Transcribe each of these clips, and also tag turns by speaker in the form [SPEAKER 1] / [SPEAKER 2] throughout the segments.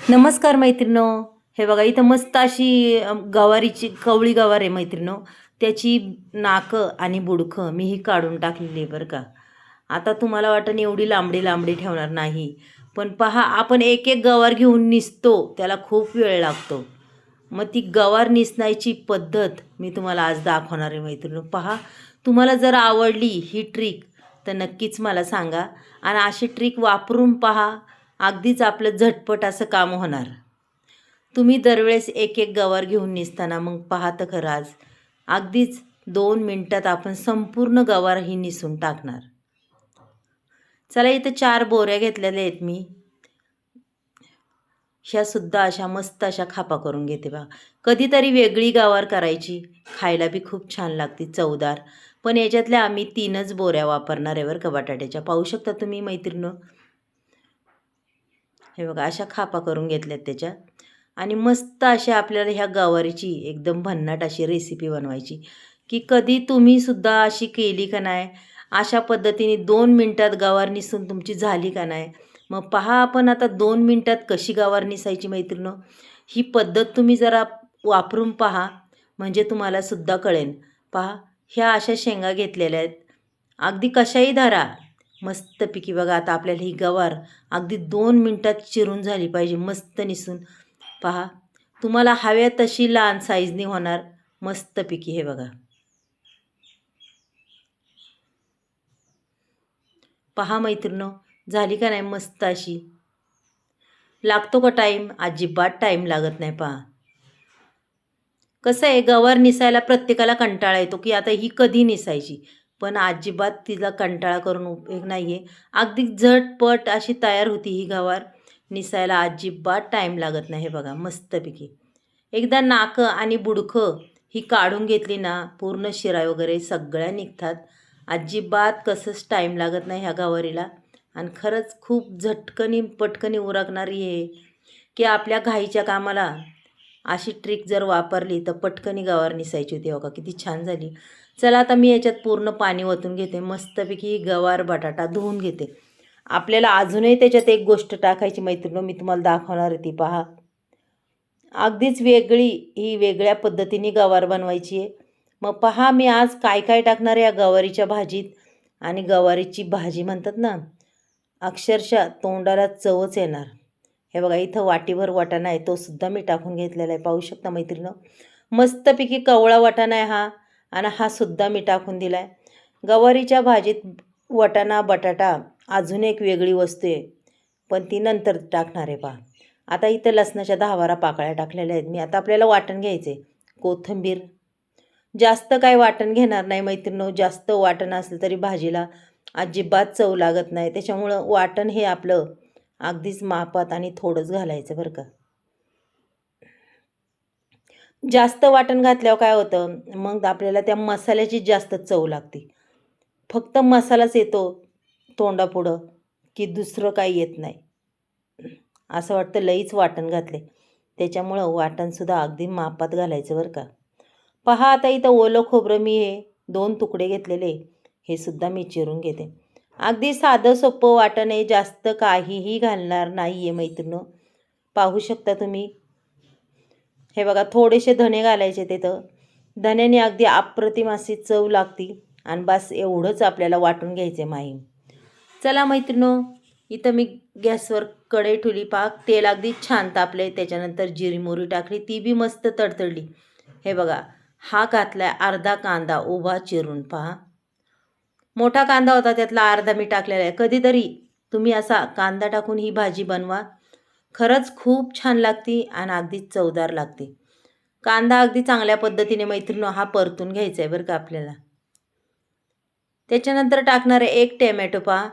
[SPEAKER 1] नमस्कार मैत्रिणो. हे बघा इथं मस्त अशी गवारीची कवळी गवार आहे मैत्रिणो. त्याची नाकं आणि बुडखं मीही काढून टाकलेली आहे बरं का. आता तुम्हाला वाटेल एवढी लांबडी लांबडी ठेवणार नाही, पण पहा आपण एक एक गवार घेऊन निसतो त्याला खूप वेळ लागतो. मग ती गवार निसण्याची पद्धत मी तुम्हाला आज दाखवणार आहे मैत्रिणो. पहा, तुम्हाला जर आवडली ही ट्रिक तर नक्कीच मला सांगा आणि अशी ट्रिक वापरून पहा, अगदीच आपलं झटपट असं काम होणार. तुम्ही दरवेळेस एक एक गवार घेऊन निसताना मग पहा तर खरं आज अगदीच 2 मिनिटात आपण संपूर्ण गवार ही निसून टाकणार. चला इथं 4 बोऱ्या घेतलेल्या आहेत मी. ह्या सुद्धा अशा मस्त अशा खापा करून घेते बघा. कधीतरी वेगळी गवार करायची, खायला बी खूप छान लागते, चवदार. पण याच्यातल्या आम्ही 3च बोऱ्या वापरणार आहे बरं का बटाट्याच्या. पाहू शकता तुम्ही मैत्रिणींनो. हे बघा अशा खापा करून घेतल्यात त्याच्या. आणि मस्त अशा आपल्याला ह्या गवारीची एकदम भन्नाट अशी रेसिपी बनवायची, की कधी तुम्ही सुद्धा अशी केली का नाही. अशा पद्धतीने 2 मिनिटात गवार निसून तुमची झाली का नाही. मग पहा आपण आता 2 मिनिटात कशी गवार निसायची मैत्रिणींनो. ही पद्धत तुम्ही जरा वापरून पहा, म्हणजे तुम्हाला सुद्धा कळेल. पहा, ह्या अशा शेंगा घेतलेल्या आहेत. अगदी कशाही धरा, मस्तपैकी बघा. आता आपल्याला ही गवार अगदी 2 मिनिटात चिरून झाली पाहिजे, मस्त निसून. पहा, तुम्हाला हव्या तशी लहान साईजनी होणार मस्तपैकी. हे बघा, पहा मैत्रिणींनो, झाली का नाही मस्त अशी. लागतो का टाईम? अजिबात टाईम लागत नाही. पहा कसं आहे, गवार निसायला प्रत्येकाला कंटाळा येतो की आता ही कधी निसायची, पण अजिबात तिला कंटाळा करून उपयोग नाही आहे. अगदी झटपट अशी तयार होती ही गवार. निसायला अजिबात टाईम लागत नाही. हे बघा मस्तपैकी. एकदा नाकं आणि बुडखं ही काढून घेतली ना, पूर्ण शिरा वगैरे सगळ्या निघतात. अजिबात कसंच टाईम लागत नाही ह्या गवारीला. आणि खरंच खूप झटकनी पटकनी उरकणारी आहे, की आपल्या घाईच्या कामाला अशी ट्रिक जर वापरली तर पटकनी गवार निसायची होती. बघा किती छान झाली. चला आता मी याच्यात पूर्ण पाणी ओतून घेते. मस्तपैकी ही गवार बटाटा धुवून घेते. आपल्याला अजूनही त्याच्यात एक गोष्ट टाकायची मैत्रिणी, मी तुम्हाला दाखवणार आहे ती पहा. अगदीच वेगळी ही वेगळ्या पद्धतीने गवार बनवायची आहे. मग पहा मी आज काय काय टाकणार आहे या गवारीच्या भाजीत. आणि गवारीची भाजी म्हणतात ना, अक्षरशः तोंडाला चवच येणार. हे बघा इथं वाटीभर वाटाणा आहे, तो सुद्धा मी टाकून घेतलेला आहे. पाहू शकता मैत्रिणींनो, मस्तपैकी कवळा वाटाणा आहे हा. आणि हा सुद्धा मी टाकून दिला आहे. गवारीच्या भाजीत वाटाणा बटाटा अजून एक वेगळी वस्तू आहे, पण ती नंतर टाकणार आहे पहा. आता इथं लसणाच्या 10-12 पाकळ्या टाकलेल्या आहेत मी. आता आपल्याला वाटण घ्यायचं आहे. कोथिंबीर, जास्त काय वाटण घेणार नाही मैत्रिणींनो. जास्त वाटण असलं तरी भाजीला अजिबात चव लागत नाही. त्याच्यामुळं वाटण हे आपलं अगदीच मापात आणि थोडंच घालायचं बरं का. जास्त वाटण घातल्यावर काय होतं, मग आपल्याला त्या मसाल्याची जास्त चव लागते. फक्त मसालाच येतो तोंडापुढं, की दुसरं काही येत नाही. असं वाटतं लईच वाटण घातले. त्याच्यामुळं वाटणसुद्धा अगदी मापात घालायचं बरं का. पहा आता इथं ओलं खोबरं मी हे 2 तुकडे घेतलेले, हे सुद्धा मी चिरून घेते. अगदी साधं सोपं वाटण आहे, जास्त काहीही घालणार नाही आहे मैत्रिणींनो. पाहू शकता तुम्ही. हे बघा थोडेसे धणे घालायचे तिथं. धण्याने अगदी अप्रतिम अशी चव लागती. आणि बस एवढंच आपल्याला वाटून घ्यायचं आहे माहीम. चला मैत्रिणींनो, इथं मी गॅसवर कढई ठेवली. पाक तेल अगदी छान तापले. त्याच्यानंतर जिरी मोहरी टाकली, ती बी मस्त तडतडली. हे बघा, हा घातलाय अर्धा कांदा उभा चिरून. पहा, मोठा कांदा होता त्यातला अर्धा मी टाकलेला आहे. कधीतरी तुम्ही असा कांदा टाकून ही भाजी बनवा, खरंच खूप छान लागते आणि अगदी चवदार लागते. कांदा अगदी चांगल्या पद्धतीने मैत्रिणींनो हा परतून घ्यायचा आहे बरं का आपल्याला. त्याच्यानंतर टाकणार आहे 1 टोमॅटो. पहा,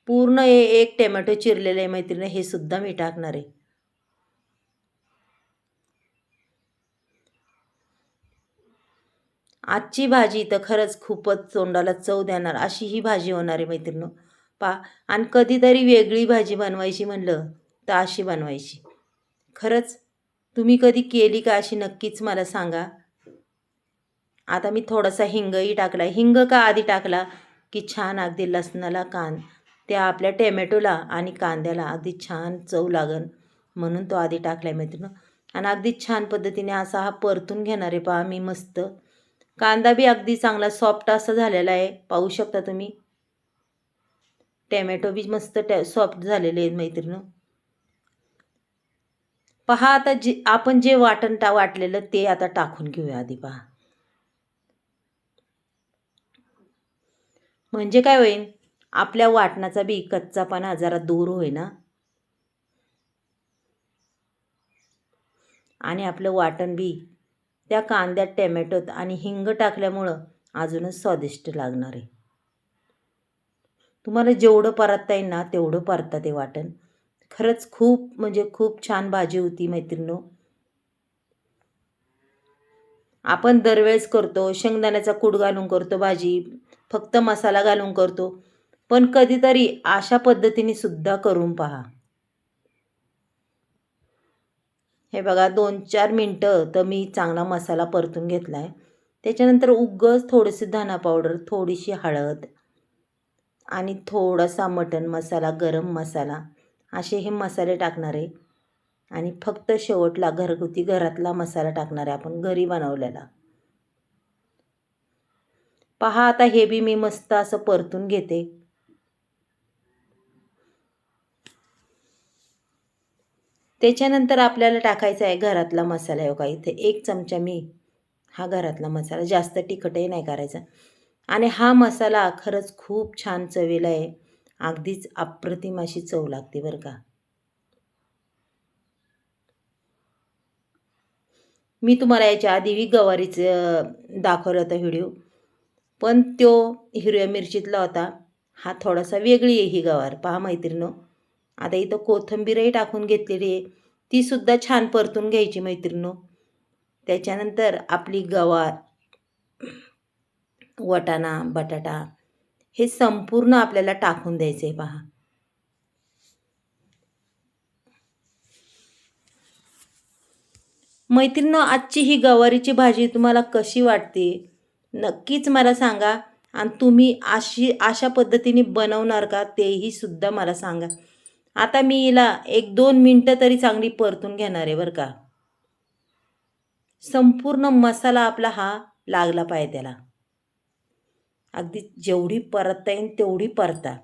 [SPEAKER 1] पूर्ण हे 1 टोमॅटो चिरलेलं आहे मैत्रिणी, हे सुद्धा मी टाकणार आहे. आजची भाजी तर खरंच खूपच तोंडाला चव देणार अशी ही भाजी होणार आहे मैत्रिणींनो. पहा, आणि कधीतरी वेगळी भाजी बनवायची म्हणलं तर अशी बनवायची. खरंच तुम्ही कधी केली का अशी नक्कीच मला सांगा. आता मी थोडासा हिंगही टाकला. हिंग का आधी टाकला की छान अगदी लसणाला त्या आपल्या टॅमॅटोला आणि कांद्याला अगदी छान चव लागन म्हणून तो आधी टाकला आहे मैत्रिणी. आणि अगदी छान पद्धतीने असा हा परतून घेणार आहे पहा मी मस्त. कांदा बी अगदी चांगला सॉफ्ट असा झालेला आहे, पाहू शकता तुम्ही. टॅमॅटो बी मस्त सॉफ्ट झालेले आहेत मैत्रिणी. पहा आता आपण जे वाटण वाटलेलं ते आता टाकून घेऊया आधी पहा. म्हणजे काय होईल, आपल्या वाटणाचा बी कच्चापणा जरा दूर होईल ना, आणि आपलं वाटण बी त्या कांद्यात टॅमॅटोत आणि हिंग टाकल्यामुळं अजूनच स्वादिष्ट लागणार आहे. तुम्हाला जेवढं परतता येईल ना तेवढं परता ते वाटण. खरंच खूप म्हणजे खूप छान भाजी होती मैत्रिणींनो. आपण दरवेळेस करतो, शेंगदाण्याचा कूट घालून करतो भाजी, फक्त मसाला घालून करतो, पण कधीतरी अशा पद्धतीने सुद्धा करून पहा. हे बघा 2-4 मिनटं तर मी चांगला मसाला परतून घेतला आहे. त्याच्यानंतर उगाच थोडेसे धना पावडर, थोडीशी हळद आणि थोडासा मटण मसाला, गरम मसाला असे हे मसाले टाकणार आहे. आणि फक्त शेवटला घरगुती घरातला मसाला टाकणार आहे आपण घरी बनवलेला. पहा आता हे बी मी मस्त असं परतून घेते. त्याच्यानंतर आपल्याला टाकायचा आहे घरातला मसाला. हो का, इथे 1 चमचा मी हा घरातला मसाला, जास्त तिखटही नाही करायचा. आणि हा मसाला खरंच खूप छान चवीला आहे, अगदीच अप्रतिम अशी चव लागते बरं का. मी तुम्हाला याच्या आधीही गवारीचं दाखवलं होतं व्हिडिओ, पण तो हिरव्या मिरचीतला होता. हा थोडासा वेगळी आहे ही गवार पहा मैत्रिणींनो. आता इथं कोथिंबीरही टाकून घेतलेली आहे, तीसुद्धा छान परतून घ्यायची मैत्रिणींनो. त्याच्यानंतर आपली गवार, वाटाणा, बटाटा हे संपूर्ण आपल्याला टाकून द्यायचं आहे पहा. मैत्रिणींनो, आजची ही गवारीची भाजी तुम्हाला कशी वाटते नक्कीच मला सांगा. आणि तुम्ही अशा पद्धतीने बनवणार का तेही सुद्धा मला सांगा. आता मी हिला 1-2 मिनटं तरी चांगली परतून घेणार आहे बरं का. संपूर्ण मसाला आपला हा लागला पाहिजे त्याला. अगदी जेवढी परतता येईल तेवढी परता,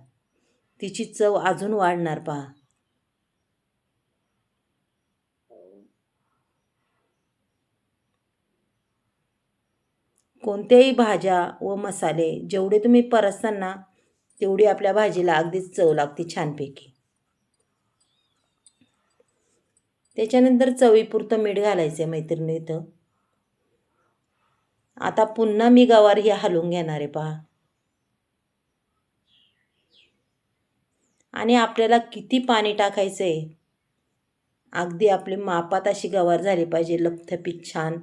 [SPEAKER 1] तिची चव अजून वाढणार पहा. कोणत्याही भाज्या व मसाले जेवढे तुम्ही परतसान ना तेवढी आपल्या भाजीला अगदीच चव लागते छानपैकी. त्याच्यानंतर चवीपुरतं मीठ घालायचं आहे मैत्रिणी इथं. आता पुन्हा मी गवार ही हलवून घेणार आहे पहा. आणि आपल्याला किती पाणी टाकायचं आहे, अगदी आपली मापात अशी गवार झाली पाहिजे, लपथपीत छान.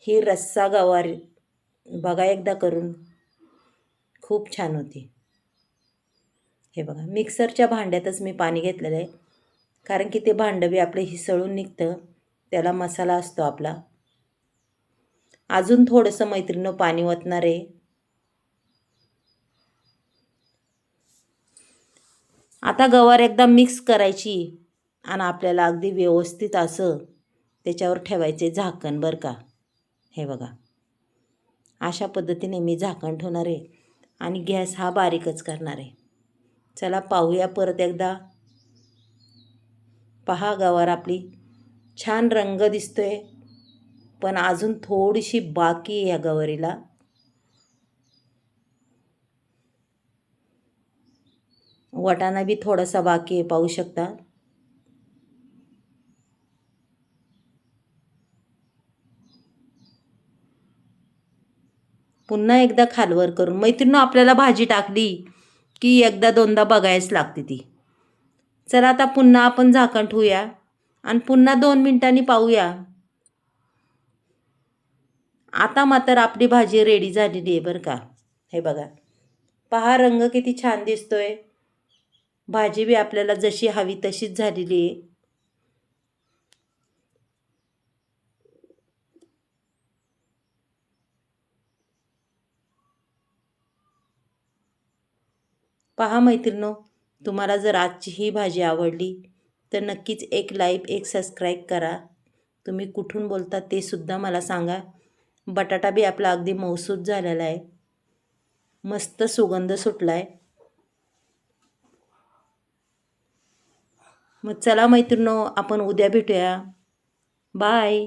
[SPEAKER 1] ही रस्सा गवार बघा एकदा करून, खूप छान होती. हे बघा मिक्सरच्या भांड्यातच मी पाणी घेतलेलं आहे, कारण की ते भांडं बी आपलं हिसळून निघतं, त्याला मसाला असतो आपला. अजून थोडंसं मैत्रिणीनं पाणी ओतणार आहे. आता गवार एकदा मिक्स करायची आणि आपल्याला अगदी व्यवस्थित असं त्याच्यावर ठेवायचे झाकण बरं का. हे बघा अशा पद्धतीने मी झाकण ठेवणार आहे आणि गॅस हा बारीकच करणार आहे. चला पाहूया परत एकदा. पहा गवार आपली छान रंग दिसतोय, पण अजून थोडीशी बाकी आहे या गवारीला. वाटाणा बी थोडासा बाकी आहे, पाहू शकता. पुन्हा एकदा खालवर करून मैत्रिणी, आपल्याला भाजी टाकली की एकदा दोनदा बघायच लागते ती. चला आता पुन्हा आपण झाकण ठेवूया आणि पुन्हा 2 मिनिटांनी पाहूया. आता मात्र आपली भाजी रेडी झालेली आहे बरं का. हे बघा पहा रंग किती छान दिसतोय. भाजी बी आपल्याला जशी हवी तशीच झालेली आहे. पहा मैत्रिणो, तुम्हाला जर आजची ही भाजी आवडली तर नक्कीच एक लाईक एक सबस्क्राईब करा. तुम्ही कुठून बोलता ते सुद्धा मला सांगा. बटाटा बी आपला अगदी मऊसूत झालेला आहे. मस्त सुगंध सुटला आहे. मग चला मैत्रिणो, आपण उद्या भेटूया. बाय.